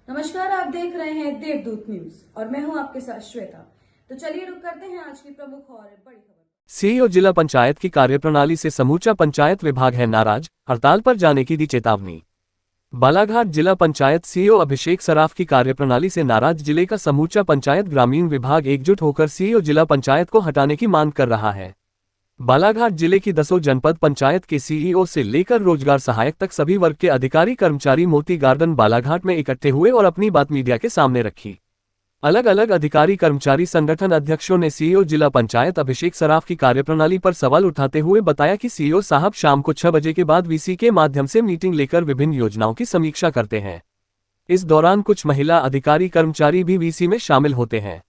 नमस्कार, आप देख रहे हैं देवदूत न्यूज और मैं हूं आपके साथ श्वेता। तो चलिए रुक करते हैं आज की प्रमुख और बड़ी खबर। सीईओ जिला पंचायत की कार्यप्रणाली से समूचा पंचायत विभाग है नाराज, हड़ताल पर जाने की दी चेतावनी। बालाघाट जिला पंचायत सीईओ अभिषेक सराफ की कार्यप्रणाली से नाराज जिले का समूचा पंचायत ग्रामीण विभाग एकजुट होकर सीईओ जिला पंचायत को हटाने की मांग कर रहा है। बालाघाट जिले की 10 जनपद पंचायत के सीईओ से लेकर रोजगार सहायक तक सभी वर्ग के अधिकारी कर्मचारी मोती गार्डन बालाघाट में इकट्ठे हुए और अपनी बात मीडिया के सामने रखी। अलग अलग अधिकारी कर्मचारी संगठन अध्यक्षों ने सीईओ जिला पंचायत अभिषेक सराफ की कार्यप्रणाली पर सवाल उठाते हुए बताया कि सीईओ साहब शाम को 6 बजे के बाद वीसी के माध्यम से मीटिंग लेकर विभिन्न योजनाओं की समीक्षा करते हैं। इस दौरान कुछ महिला अधिकारी कर्मचारी भी वीसी में शामिल होते हैं,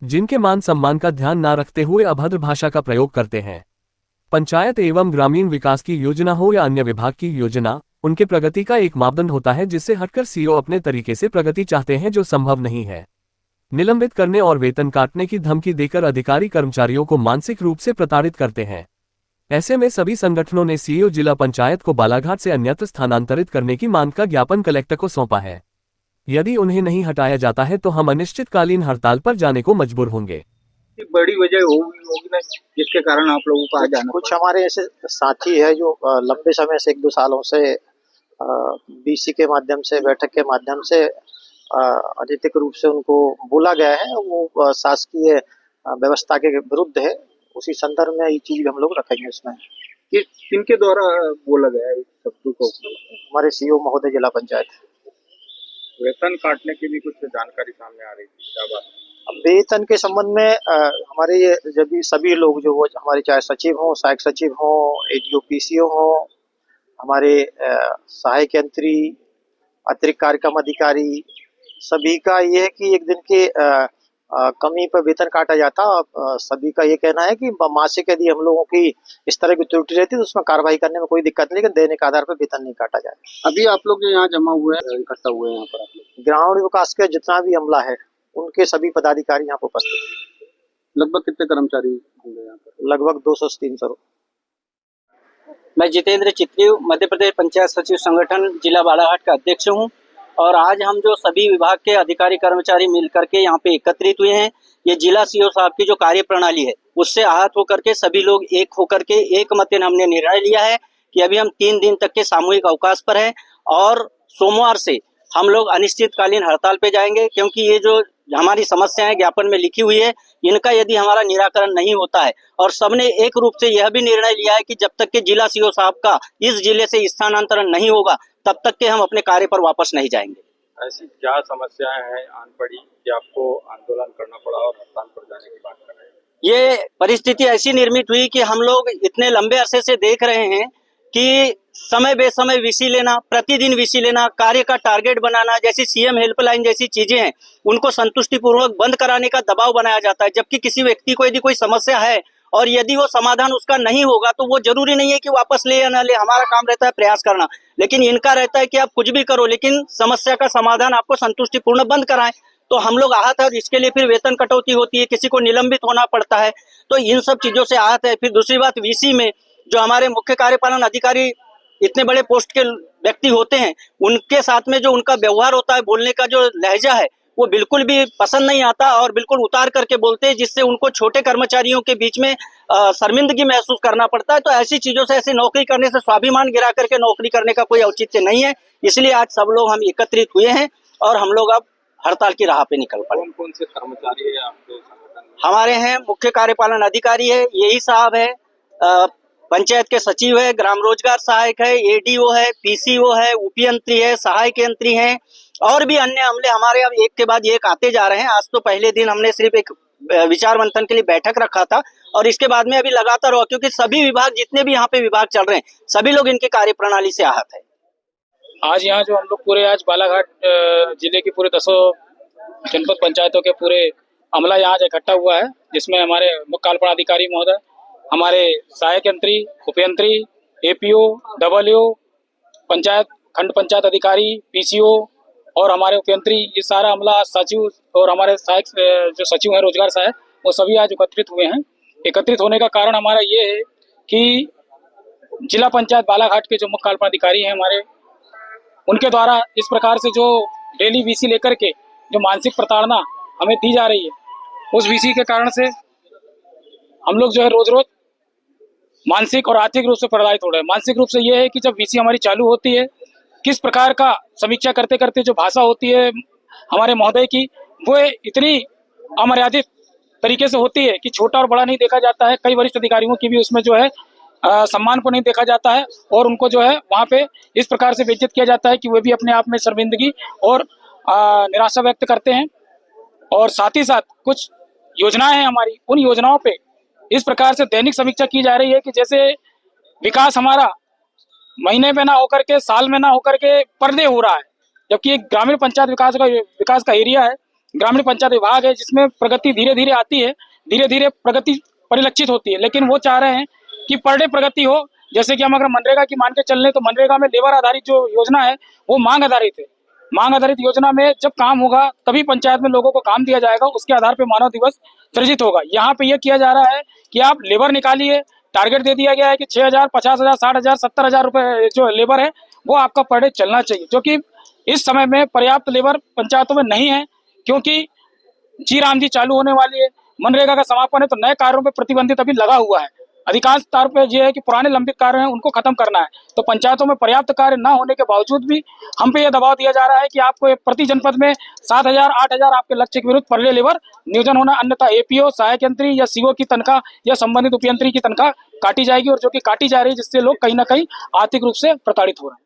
जिनके मान सम्मान का ध्यान न रखते हुए अभद्र भाषा का प्रयोग करते हैं। पंचायत एवं ग्रामीण विकास की योजना हो या अन्य विभाग की योजना, उनके प्रगति का एक मापदंड होता है जिससे हटकर सीईओ अपने तरीके से प्रगति चाहते हैं, जो संभव नहीं है। निलंबित करने और वेतन काटने की धमकी देकर अधिकारी कर्मचारियों को मानसिक रूप से प्रताड़ित करते हैं। ऐसे में सभी संगठनों ने सीईओ जिला पंचायत को बालाघाट से अन्यत्र स्थानांतरित करने की मांग का ज्ञापन कलेक्टर को सौंपा है। यदि उन्हें नहीं हटाया जाता है तो हम अनिश्चितकालीन हड़ताल पर जाने को मजबूर होंगे। बड़ी वजह होगी ना जिसके कारण आप लोगों को आ जाना। कुछ हमारे ऐसे साथी है जो लंबे समय से 1-2 सालों से बीसी के माध्यम से, बैठक के माध्यम से अनैतिक रूप से उनको बोला गया है, वो शासकीय व्यवस्था के विरुद्ध है। उसी संदर्भ में ये चीज हम लोग रखेंगे इसमें। किनके द्वारा बोला गया है इस शब्द को? हमारे सीईओ महोदय जिला पंचायत। वेतन काटने की भी कुछ जानकारी सामने आ रही थी, क्या बात? वेतन के संबंध में हमारे ये जब भी सभी लोग जो वो हमारे चाहे सचिव हो, सहायक सचिव हो, एडीओ पीसीओ हो, हमारे सहायक यंत्री, अतिरिक्त कार्यक्रम अधिकारी, सभी का ये है कि एक दिन के कमी पर वेतन काटा जाता। सभी का ये कहना है कि मासिक यदि हम लोगों की इस तरह की त्रुटि रहती है तो उसमें कार्रवाई करने में कोई दिक्कत नहीं, लेकिन दैनिक आधार पर वेतन नहीं काटा जाए। अभी आप लोग यहाँ जमा हुए हैं, इकट्ठा हुए हैं यहाँ पर? आप लोग ग्रामीण विकास के जितना भी अमला है उनके सभी पदाधिकारी यहाँ पर उपस्थित हैं। लगभग कितने कर्मचारी होंगे यहाँ पर? लगभग 200 से 300। मैं जितेंद्र चित्री, मध्य प्रदेश पंचायत सचिव संगठन जिला बालाघाट का अध्यक्ष हूँ। और आज हम जो सभी विभाग के अधिकारी कर्मचारी मिल करके यहाँ पे एकत्रित हुए हैं, ये जिला सीईओ साहब की जो कार्य प्रणाली है उससे आहत होकर के सभी लोग एक होकर के एक मतेन हमने निर्णय लिया है कि अभी हम 3 दिन तक के सामूहिक अवकाश पर हैं और सोमवार से हम लोग अनिश्चितकालीन हड़ताल पे जाएंगे, क्योंकि ये जो हमारी समस्याएं ज्ञापन में लिखी हुई है, इनका यदि हमारा निराकरण नहीं होता है और सबने एक रूप से यह भी निर्णय लिया है कि जब तक के जिला सीईओ साहब का इस जिले से स्थानांतरण नहीं होगा तब तक के हम अपने कार्य पर वापस नहीं जाएंगे। ऐसी क्या समस्याएं हैं आन पड़ी कि आपको आंदोलन करना पड़ा और हड़ताल पर जाने की बात कर रहे हैं? ये परिस्थिति ऐसी निर्मित हुई कि हम लोग इतने लंबे अरसे से देख रहे हैं कि समय बेसमय वीसी लेना, प्रतिदिन वीसी लेना, कार्य का टारगेट बनाना, जैसी सीएम हेल्पलाइन जैसी चीजें हैं उनको संतुष्टिपूर्वक बंद कराने का दबाव बनाया जाता है। जबकि किसी व्यक्ति को यदि कोई समस्या है और यदि वो समाधान उसका नहीं होगा तो वो जरूरी नहीं है कि वापस ले या ना ले, हमारा काम रहता है प्रयास करना। लेकिन इनका रहता है कि आप कुछ भी करो लेकिन समस्या का समाधान आपको संतुष्टिपूर्ण बंद कराएं। तो हम लोग आहत है और इसके लिए फिर वेतन कटौती होती है, किसी को निलंबित होना पड़ता है, तो इन सब चीजों से आहत है। फिर दूसरी बात, वीसी में जो हमारे मुख्य कार्यपालन अधिकारी इतने बड़े पोस्ट के व्यक्ति होते हैं, उनके साथ में जो उनका व्यवहार होता है, बोलने का जो लहजा है, वो बिल्कुल भी पसंद नहीं आता और बिल्कुल उतार करके बोलते हैं, जिससे उनको छोटे कर्मचारियों के बीच में शर्मिंदगी महसूस करना पड़ता है। तो ऐसी चीजों से, ऐसी नौकरी करने से स्वाभिमान गिरा करके नौकरी करने का कोई औचित्य नहीं है। इसलिए आज सब लोग हम एकत्रित हुए हैं और हम लोग अब हड़ताल की राह पे निकल पड़े। कौन से कर्मचारी है आपके संगठन में? हमारे हैं मुख्य कार्यपालन अधिकारी है, यही साहब है, पंचायत के सचिव है, ग्राम रोजगार सहायक है, एडीओ है, पीसीओ है, उपयंत्री है, सहायक यंत्री है और भी अन्य अमले हमारे अब एक के बाद एक आते जा रहे हैं। आज तो पहले दिन हमने सिर्फ एक विचार मंथन के लिए बैठक रखा था और इसके बाद में अभी लगातार हुआ, क्योंकि सभी विभाग, जितने भी यहाँ पे विभाग चल रहे हैं, सभी लोग इनके कार्य प्रणाली से आहत है। आज यहाँ जो हम लोग पूरे आज बालाघाट जिले की पूरे 10 जनपद पंचायतों के पूरे अमला यहाँ इकट्ठा हुआ है, जिसमें हमारे मुख्य कार्यपालन अधिकारी महोदय, हमारे सहायक यंत्री, उपयंत्री, एपीओ, डबलईओ, पंचायत खंड पंचायत अधिकारी, पीसीओ और हमारे उपयंत्री, ये सारा अमला, सचिव और हमारे सहायक जो सचिव हैं रोजगार सहायक, वो सभी आज एकत्रित हुए हैं। एकत्रित होने का कारण हमारा ये है कि जिला पंचायत बालाघाट के जो मुख्य कार्यपालन अधिकारी हैं हमारे, उनके द्वारा इस प्रकार से जो डेली वीसी लेकर के जो मानसिक प्रताड़ना हमें दी जा रही है, उस वीसी के कारण से हम लोग जो है रोज रोज मानसिक और आर्थिक रूप से प्रभावित हो रहे हैं। मानसिक रूप से ये है कि जब वीसी हमारी चालू होती है, किस प्रकार का समीक्षा करते करते जो भाषा होती है हमारे महोदय की, वो इतनी अमर्यादित तरीके से होती है कि छोटा और बड़ा नहीं देखा जाता है। कई वरिष्ठ अधिकारियों की भी उसमें जो है सम्मान को नहीं देखा जाता है और उनको जो है वहाँ पे इस प्रकार से बेइज्जत किया जाता है कि वे भी अपने आप में शर्मिंदगी और निराशा व्यक्त करते हैं। और साथ ही साथ कुछ योजनाएं हैं हमारी, उन योजनाओं पे इस प्रकार से दैनिक समीक्षा की जा रही है कि जैसे विकास हमारा महीने में ना होकर के, साल में ना होकर के पर डे हो रहा है, जबकि एक ग्रामीण पंचायत विकास का एरिया है, ग्रामीण पंचायत विभाग है, जिसमें प्रगति धीरे धीरे आती है, धीरे धीरे प्रगति परिलक्षित होती है। लेकिन वो चाह रहे हैं कि पर डे प्रगति हो। जैसे कि हम अगर मनरेगा की मान के चल रहे तो मनरेगा में लेबर आधारित जो योजना है वो मांग आधारित है। मांग आधारित योजना में जब काम होगा तभी पंचायत में लोगों को काम दिया जाएगा, उसके आधार पर मानव दिवस सृजित होगा। यहाँ पे यह किया जा रहा है कि आप लेबर निकालिए, टारगेट दे दिया गया है कि 6,000, 50,000, 60,000, 70,000 रुपए जो लेबर है वो आपका पर डे चलना चाहिए, जो कि इस समय में पर्याप्त लेबर पंचायतों में नहीं है, क्योंकि जी राम जी चालू होने वाली है, मनरेगा का समापन है, तो नए कार्यों पे प्रतिबंधित अभी लगा हुआ है। अधिकांश तौर पे ये है कि पुराने लंबित कार्य हैं उनको खत्म करना है, तो पंचायतों में पर्याप्त कार्य न होने के बावजूद भी हम पे यह दबाव दिया जा रहा है कि आपको प्रति जनपद में 7,000, 8,000 आपके लक्ष्य के विरुद्ध पर डे लेबर नियोजन होना, अन्यथा एपीओ, सहायक यंत्री या सीओ की तनख्वाह या संबंधित उपयंत्री की तनख्वाह काटी जाएगी, और जो कि काटी जा रही है, जिससे लोग कहीं ना कहीं आर्थिक रूप से प्रताड़ित हो रहे हैं।